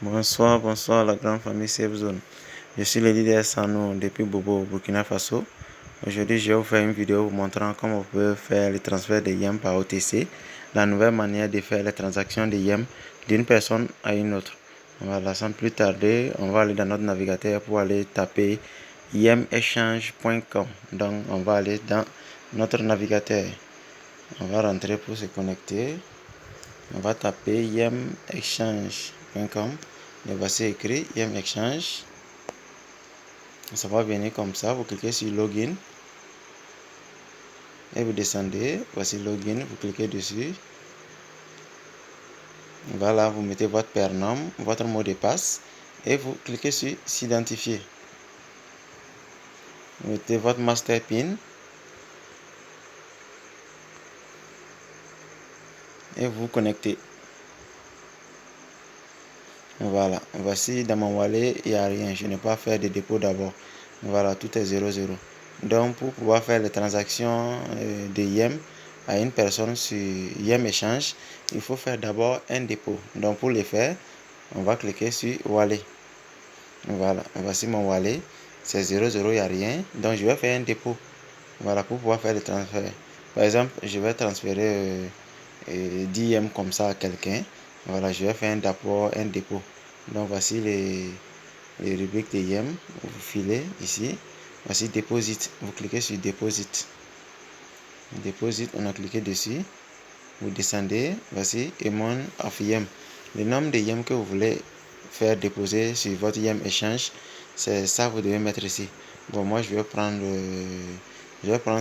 Bonsoir, bonsoir la grande famille Safe Zone. Je suis le leader Sano depuis Bobo, Burkina Faso. Aujourd'hui, je vais vous faire une vidéo vous montrant comment vous pouvez faire le transfert de YEM par OTC, la nouvelle manière de faire les transactions de YEM d'une personne à une autre. Voilà, sans plus tarder, on va aller dans notre navigateur pour aller taper yemexchange.com. Donc, on va aller dans notre navigateur. On va rentrer pour se connecter. On va taper yemexchange.com. Et voici écrit yemexchange. Ça va venir comme ça. Vous cliquez sur login et vous descendez. Voici login. Vous cliquez dessus. Voilà, vous mettez votre prénom, votre mot de passe et vous cliquez sur s'identifier. Vous mettez votre master pin et vous connectez. Voilà, voici dans mon wallet, il n'y a rien. Je n'ai pas fait de dépôt d'abord. Voilà, tout est 0,0. Donc, pour pouvoir faire les transactions de YEM à une personne sur YEM Échange, il faut faire d'abord un dépôt. Donc, pour le faire, on va cliquer sur Wallet. Voilà, voici mon wallet. C'est 0,0, il n'y a rien. Donc, je vais faire un dépôt. Voilà, pour pouvoir faire le transfert. Par exemple, je vais transférer 10 YEM comme ça à quelqu'un. Voilà, je vais faire d'abord un dépôt. Donc, voici les rubriques de YEM. Vous filez ici. Voici Deposit. Vous cliquez sur Deposit. Deposit, on a cliqué dessus. Vous descendez. Voici Amount of YEM. Le nombre de YEM que vous voulez faire déposer sur votre YEM échange, c'est ça vous devez mettre ici. Bon, moi je vais prendre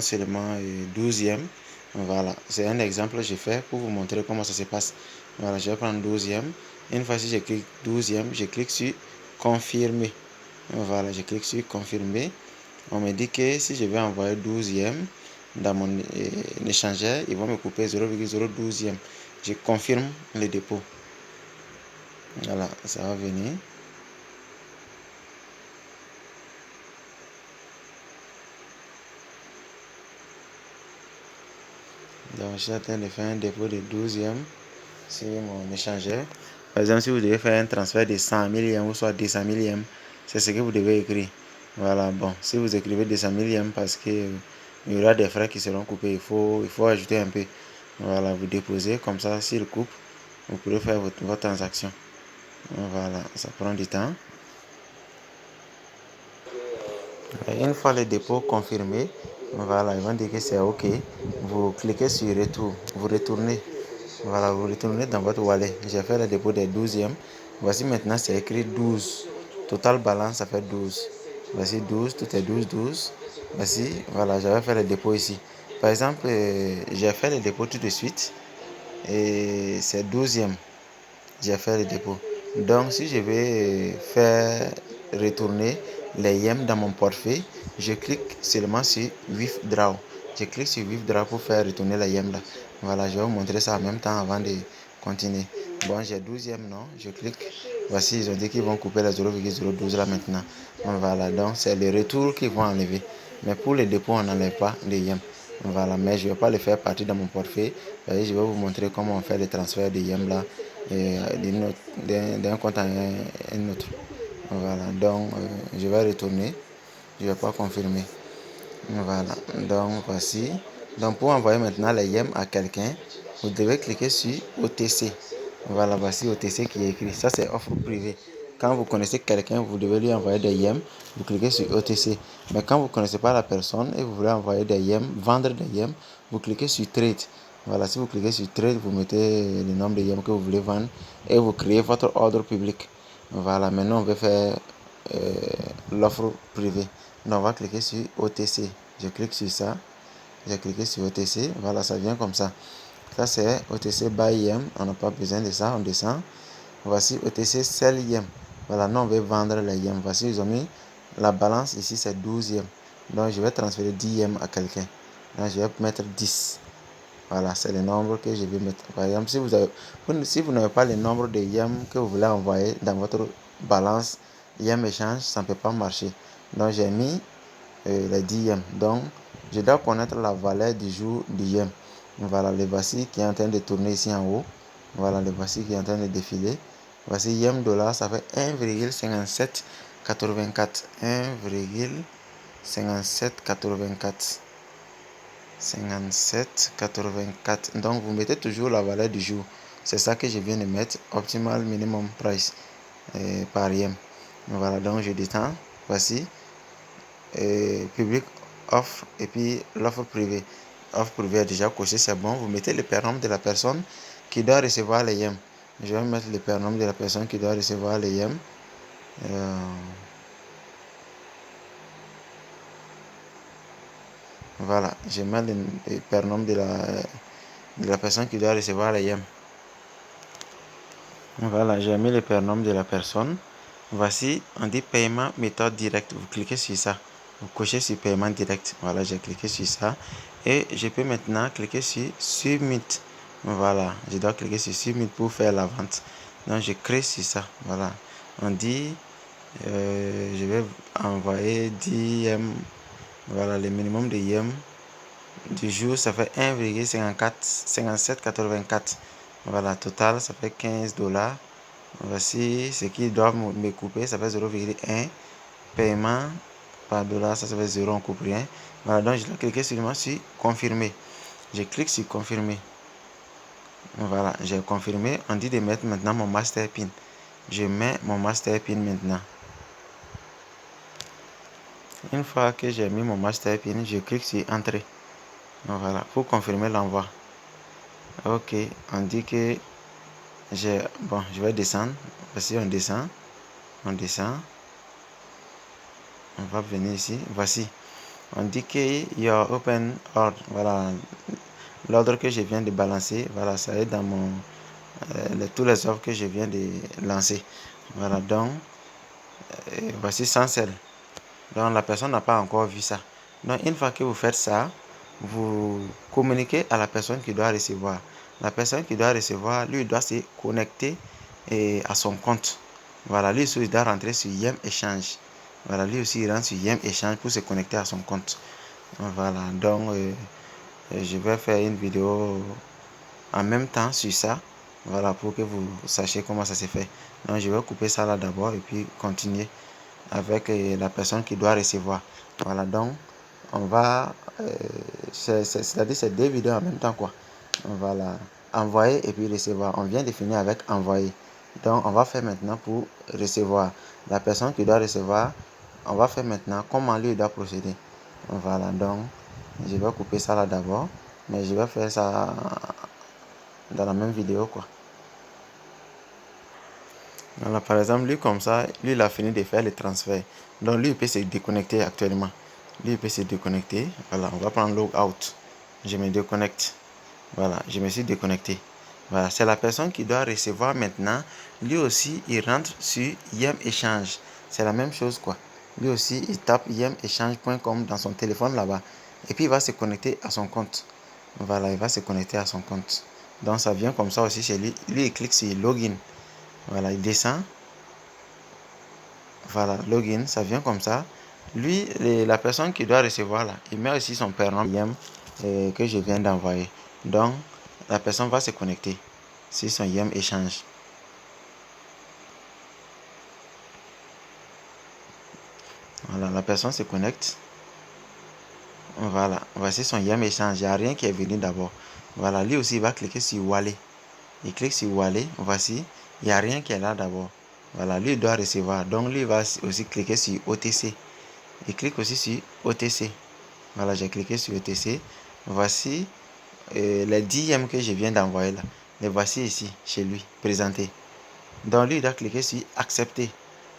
seulement 12 YEM. Voilà, c'est un exemple que j'ai fait pour vous montrer comment ça se passe. Voilà, je vais prendre 12 YEM. Une fois que je clique 12 YEM, je clique sur confirmer. Voilà, je clique sur confirmer. On me dit que si je vais envoyer 12 YEM dans mon échangeur, ils vont me couper 0,012 YEM. Je confirme le dépôt. Voilà, ça va venir. Donc, je suis en train de faire un dépôt de 12 YEM sur mon échangeur. Par exemple, si vous devez faire un transfert de 100 000 YEM ou soit 200 000 YEM, c'est ce que vous devez écrire. Voilà, bon, si vous écrivez 200 000 YEM parce qu'il y aura des frais qui seront coupés, il faut ajouter un peu. Voilà, vous déposez, comme ça, s'il coupe, vous pourrez faire votre transaction. Voilà, ça prend du temps. Et une fois le dépôt confirmé, voilà, ils vont dire que c'est OK. Vous cliquez sur retour, vous retournez. Voilà, vous retournez dans votre wallet. J'ai fait le dépôt des 12e. Voici maintenant, c'est écrit 12. Total balance, ça fait 12. Voici 12, tout est 12, 12. Voici, voilà, j'avais fait le dépôt ici. Par exemple, j'ai fait le dépôt tout de suite. Et c'est 12e. J'ai fait le dépôt. Donc, si je vais faire retourner les YEM dans mon portefeuille, je clique seulement sur Withdraw. Je clique sur Withdraw pour faire retourner les YEM là. Voilà, je vais vous montrer ça en même temps avant de continuer. Bon, j'ai 12e, non? Je clique. Voici, ils ont dit qu'ils vont couper les 0,012 là maintenant. Voilà, donc c'est le retour qu'ils vont enlever. Mais pour le dépôt, on n'enlève pas les YEM. Voilà, mais je ne vais pas le faire partir dans mon portefeuille. Je vais vous montrer comment on fait le transfert de YEM là d'un compte à un autre. Voilà, donc je vais retourner. Je ne vais pas confirmer. Voilà, donc voici. Donc pour envoyer maintenant les YEM à quelqu'un, vous devez cliquer sur OTC. Voilà, voici OTC qui est écrit. Ça, c'est offre privée. Quand vous connaissez quelqu'un, vous devez lui envoyer des YEM. Vous cliquez sur OTC. Mais quand vous ne connaissez pas la personne et vous voulez envoyer des YEM, vendre des YEM, vous cliquez sur Trade. Voilà, si vous cliquez sur Trade, vous mettez le nombre de YEM que vous voulez vendre et vous créez votre ordre public. Voilà, maintenant on va faire l'offre privée. Donc on va cliquer sur OTC. Je clique sur ça. J'ai cliqué sur OTC. Voilà, ça vient comme ça. Ça c'est OTC Buy YEM. On n'a pas besoin de ça. On descend. Voici OTC Sell YEM. Voilà, nous on veut vendre les YEM. Voici, ils ont mis la balance ici, c'est 12 YEM. Donc je vais transférer 10 YEM à quelqu'un. Donc je vais mettre 10. Voilà, c'est le nombre que je vais mettre. Par exemple, si vous n'avez pas le nombre de YEM que vous voulez envoyer dans votre balance YEM échange, ça ne peut pas marcher. Donc j'ai mis les 10 YEM. Donc je dois connaître la valeur du jour du YEM. Voilà, le voici qui est en train de tourner ici en haut. Voilà, le voici qui est en train de défiler. Voici YEM dollar, ça fait 1,5784. 1,5784. 57,84. Donc, vous mettez toujours la valeur du jour. C'est ça que je viens de mettre. Optimal minimum price par YEM. Voilà, donc je descends. Voici. Public offre et puis l'offre privée. Offre privée est déjà coché, c'est bon. Vous mettez le prénom de la personne qui doit recevoir les YEM. Je vais mettre le prénom de la personne qui doit recevoir les YEM. Voilà, je mets le prénom de la personne qui doit recevoir les YEM. Voilà, j'ai mis le prénom de la personne. Voici, on dit paiement méthode directe. Vous cliquez sur ça. Vous cochez sur paiement direct. Voilà, j'ai cliqué sur ça. Et je peux maintenant cliquer sur Submit. Voilà, je dois cliquer sur Submit pour faire la vente. Donc, je crée sur ça. Voilà, on dit, je vais envoyer 10 YEM. Voilà, le minimum de YEM du jour, ça fait 1,5784. Voilà, total, ça fait 15 $. Voici ce qui doit me couper, ça fait 0,1. Paiement par dollar, ça fait 0, on coupe rien. Voilà, donc je dois cliquer seulement sur confirmer. Je clique sur confirmer. Voilà, j'ai confirmé. On dit de mettre maintenant mon master pin. Je mets mon master pin maintenant. Une fois que j'ai mis mon master pin, je clique sur entrer. Voilà, pour confirmer l'envoi. Ok, on dit que bon, je vais descendre. Voici, on descend. On descend. On va venir ici. Voici. On dit que your open order. Voilà. L'ordre que je viens de balancer. Voilà, ça est dans mon tous les offres que je viens de lancer. Voilà, donc voici sans celle. Donc la personne n'a pas encore vu ça. Donc une fois que vous faites ça, vous communiquez à la personne qui doit recevoir. La personne qui doit recevoir, lui, doit se connecter à son compte. Voilà, lui aussi, il doit rentrer sur YEM Échange. Voilà, lui aussi, il rentre sur YEM Échange pour se connecter à son compte. Voilà, donc je vais faire une vidéo en même temps sur ça. Voilà, pour que vous sachiez comment ça se fait. Donc, je vais couper ça là d'abord et puis continuer avec la personne qui doit recevoir. Voilà, donc, on va, c'est-à-dire c'est deux vidéos en même temps, quoi. Voilà, envoyer et puis recevoir. On vient de finir avec envoyer. Donc, on va faire maintenant pour recevoir. La personne qui doit recevoir, on va faire maintenant comment lui doit procéder. Voilà, donc, je vais couper ça là d'abord. Mais je vais faire ça dans la même vidéo, quoi. Voilà, par exemple, lui comme ça, lui il a fini de faire le transfert. Donc lui il peut se déconnecter actuellement. Lui il peut se déconnecter. Voilà, on va prendre log out. Je me déconnecte. Voilà, je me suis déconnecté. Voilà, c'est la personne qui doit recevoir maintenant. Lui aussi, il rentre sur YEM Échange. C'est la même chose, quoi. Lui aussi, il tape yemechange.com dans son téléphone là-bas. Et puis il va se connecter à son compte. Voilà, il va se connecter à son compte. Donc ça vient comme ça aussi chez lui. Lui, il clique sur login. Voilà, il descend. Voilà, login, ça vient comme ça. Lui, la personne qui doit recevoir là, il met aussi son prénom YEM que je viens d'envoyer. Donc, la personne va se connecter sur son YEM échange. Voilà, la personne se connecte. Voilà, voici son YEM échange. Il n'y a rien qui est venu d'abord. Voilà, lui aussi, il va cliquer sur Wallet. Il clique sur Wallet. Voici, il n'y a rien qui est là d'abord. Voilà, lui, il doit recevoir. Donc, lui, il va aussi cliquer sur OTC. Il clique aussi sur OTC. Voilà, j'ai cliqué sur OTC. Voici les 10 YEM que je viens d'envoyer là. Les voici ici, chez lui, présentés. Donc, lui, il doit cliquer sur accepter.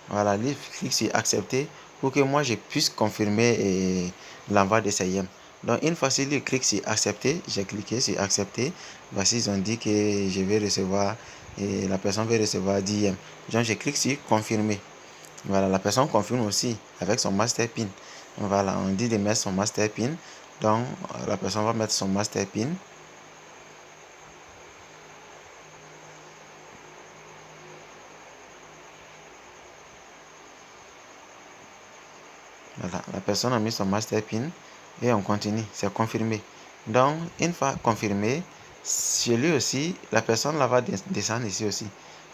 Voilà, lui, il clique sur accepter pour que moi, je puisse confirmer l'envoi de ces YEM. Donc, une fois qu'il clique sur accepter, j'ai cliqué sur accepter. Voici, ils ont dit que je vais recevoir, et la personne va recevoir 10 YEM. Donc, je clique sur confirmer. Voilà, la personne confirme aussi avec son master pin. Voilà, on dit de mettre son master pin. Donc, la personne va mettre son master pin. Voilà, la personne a mis son master pin et on continue, c'est confirmé. Donc, une fois confirmé, chez lui aussi, la personne là va descendre ici aussi.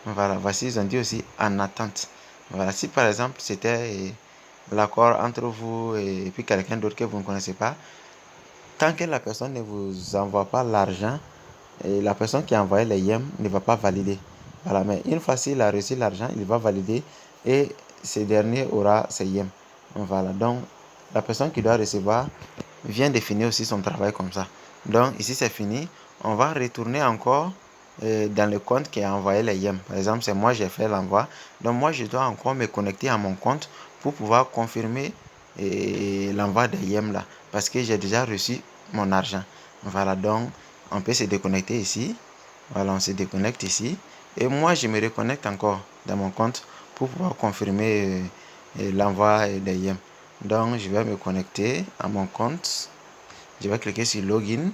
Voilà, voici, ils ont dit aussi en attente. Voilà, si par exemple c'était l'accord entre vous et puis quelqu'un d'autre que vous ne connaissez pas, tant que la personne ne vous envoie pas l'argent, et la personne qui a envoyé les yens ne va pas valider. Voilà, mais une fois qu'il a reçu l'argent, il va valider et ce dernier aura ses yens. Voilà, donc la personne qui doit recevoir vient de finir aussi son travail comme ça. Donc ici c'est fini. On va retourner encore dans le compte qui a envoyé les yens. Par exemple, c'est moi, j'ai fait l'envoi. Donc moi, je dois encore me connecter à mon compte pour pouvoir confirmer l'envoi des yens là. Parce que j'ai déjà reçu mon argent. Voilà, donc on peut se déconnecter ici. Voilà, on se déconnecte ici. Et moi, je me reconnecte encore dans mon compte pour pouvoir confirmer l'envoi des yens. Donc, je vais me connecter à mon compte. Je vais cliquer sur Login.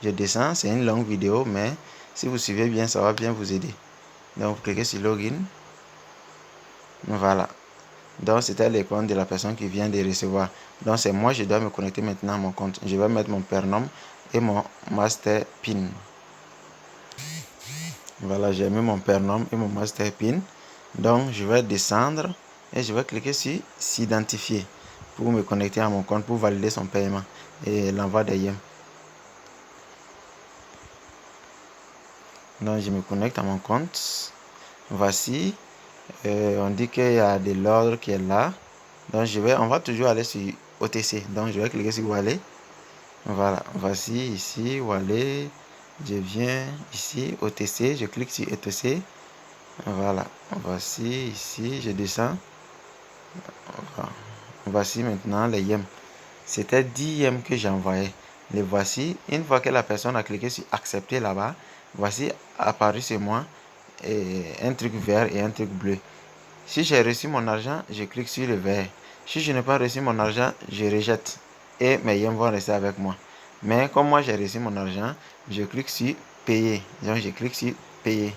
Je descends. C'est une longue vidéo, mais si vous suivez bien, ça va bien vous aider. Donc, vous cliquez sur Login. Voilà. Donc, c'était le compte de la personne qui vient de recevoir. Donc, c'est moi, je dois me connecter maintenant à mon compte. Je vais mettre mon prénom et mon master PIN. Voilà, j'ai mis mon prénom et mon master PIN. Donc, je vais descendre et je vais cliquer sur s'identifier pour me connecter à mon compte pour valider son paiement et l'envoi des yens. Donc, je me connecte à mon compte. Voici, on dit qu'il y a de l'ordre qui est là. Donc, on va toujours aller sur OTC. Donc, je vais cliquer sur Wallet. Voilà, voici ici, Wallet. Je viens ici, OTC. Je clique sur OTC. Voilà, voici ici, je descends. Voici maintenant les yens. C'était 10 yens que j'ai envoyé. Les voici. Une fois que la personne a cliqué sur accepter là-bas, voici apparu sur moi un truc vert et un truc bleu. Si j'ai reçu mon argent, je clique sur le vert. Si je n'ai pas reçu mon argent, je rejette et mes yens vont rester avec moi. Mais comme moi j'ai reçu mon argent, je clique sur payer. Donc je clique sur payer.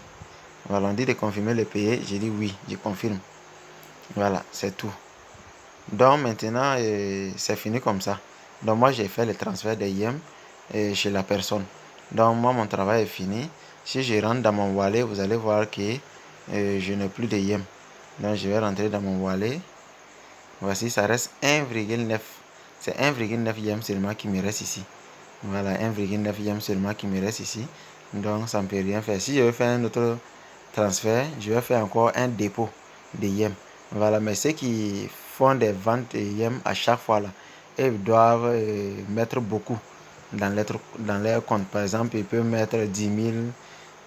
Voilà, on dit de confirmer le payer. Je dis oui, je confirme. Voilà, c'est tout. Donc maintenant, c'est fini comme ça. Donc moi, j'ai fait le transfert des yens chez la personne. Donc moi, mon travail est fini. Si je rentre dans mon wallet, vous allez voir que je n'ai plus de yens. Donc je vais rentrer dans mon wallet. Voici, ça reste 1,9. C'est 1,9 yens seulement qui me reste ici. Voilà, 1,9 yens seulement qui me reste ici. Donc ça ne peut rien faire. Si je veux faire un autre transfert, je vais faire encore un dépôt de yens. Voilà, mais ceux qui font des ventes de yens à chaque fois là, ils doivent mettre beaucoup dans leur compte. Par exemple, ils peuvent mettre 10 000,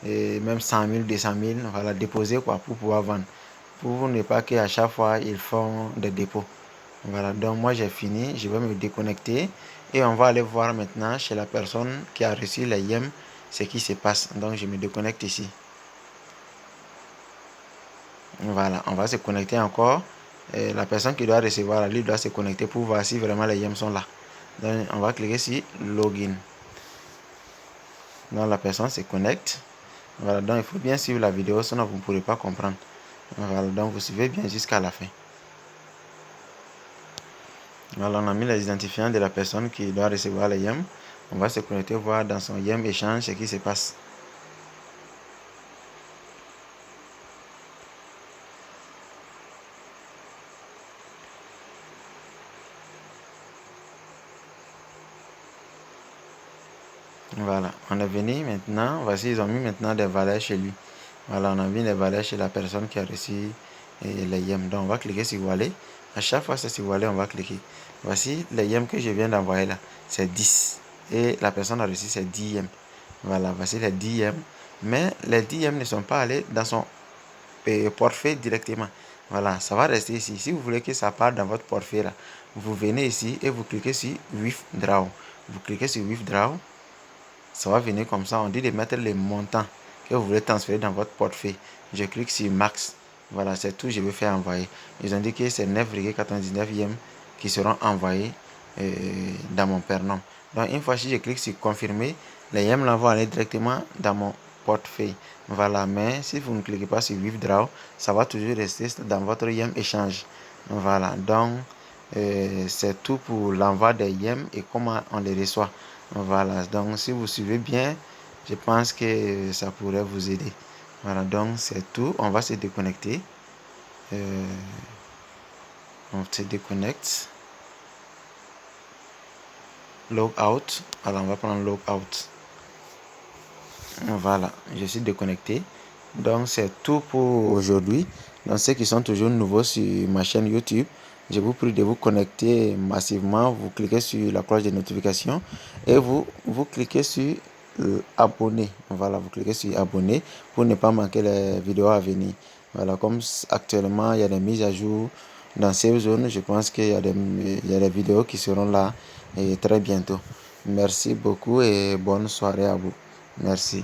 et même 100 000, 200 000, voilà, déposer quoi, pour pouvoir vendre. Pour ne pas qu'à chaque fois, ils font des dépôts. Voilà, donc moi j'ai fini, je vais me déconnecter et on va aller voir maintenant chez la personne qui a reçu les yens ce qui se passe. Donc je me déconnecte ici. Voilà, on va se connecter encore. Et la personne qui doit recevoir, lui doit se connecter pour voir si vraiment les yens sont là. Donc on va cliquer sur Login. Donc la personne se connecte. Voilà, donc il faut bien suivre la vidéo, sinon vous ne pourrez pas comprendre. Voilà, donc vous suivez bien jusqu'à la fin. Voilà, on a mis les identifiants de la personne qui doit recevoir les yens. On va se connecter, voir dans son yens échange ce qui se passe. Voilà, on est venu maintenant. Voici, ils ont mis maintenant des valeurs chez lui. Voilà, on a mis des valeurs chez la personne qui a reçu les yens. Donc, on va cliquer sur Wallet. À chaque fois, c'est sur Wallet, on va cliquer. Voici les yens que je viens d'envoyer là. C'est 10. Et la personne a reçu ses 10 yens. Voilà, voici les 10 yens. Mais les 10 yens ne sont pas allés dans son portefeuille directement. Voilà, ça va rester ici. Si vous voulez que ça parte dans votre portefeuille là, vous venez ici et vous cliquez sur Withdraw. Vous cliquez sur Withdraw. Ça va venir comme ça. On dit de mettre les montants que vous voulez transférer dans votre portefeuille. Je clique sur Max. Voilà, c'est tout. Je vais faire envoyer. Ils ont dit que c'est 9,99 yens qui seront envoyés dans mon prénom. Donc, une fois que je clique sur confirmer, les yens vont aller directement dans mon portefeuille. Voilà, mais si vous ne cliquez pas sur Withdraw, ça va toujours rester dans votre yens échange. Voilà, donc c'est tout pour l'envoi des yens et comment on les reçoit. Voilà, donc si vous suivez bien, je pense que ça pourrait vous aider. Voilà, donc c'est tout. On va se déconnecter. On se déconnecte. Log out. Alors on va prendre log out. Voilà, je suis déconnecté. Donc c'est tout pour aujourd'hui. Donc ceux qui sont toujours nouveaux sur ma chaîne YouTube, je vous prie de vous connecter massivement. Vous cliquez sur la cloche de notification et vous cliquez sur abonner. Voilà, vous cliquez sur abonner pour ne pas manquer les vidéos à venir. Voilà, comme actuellement il y a des mises à jour dans ces zones, je pense qu'il y a des vidéos qui seront là et très bientôt. Merci beaucoup et bonne soirée à vous. Merci.